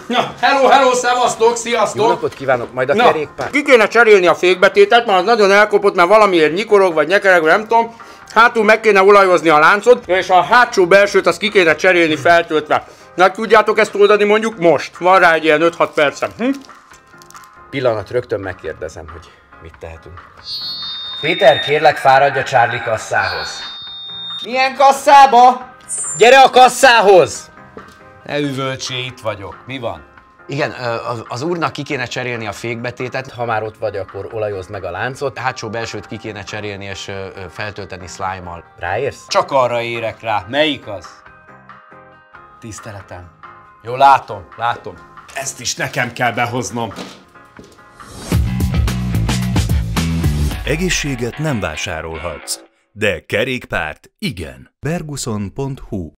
Na, hello, szevasztok, sziasztok! Jó napot kívánok, majd a kerékpár. Ki kéne cserélni a fékbetétet, mert az nagyon elkopott, mert valamiért nyikorog, vagy nyekereg, nem tudom. Hátul meg kéne olajozni a láncot, és a hátsó belsőt azt ki kéne cserélni feltöltve. Na, tudjátok ezt oldani mondjuk most? Van rá egy ilyen 5-6 percem. Pillanat, rögtön megkérdezem, hogy mit tehetünk. Péter, kérlek, fáradj a Charlie kasszához. Milyen kasszába? Gyere a kasszához! Ne üvöltsé, itt vagyok. Mi van? Igen, az úrnak ki kéne cserélni a fékbetétet. Ha már ott vagy, akkor olajozd meg a láncot. A hátsó belsőt ki kéne cserélni és feltölteni slime-mal. Ráérsz? Csak arra érek rá. Melyik az? Tiszteletem. Jó, látom. Ezt is nekem kell behoznom. Egészséget nem vásárolhatsz, de kerékpárt igen. Berguson.hu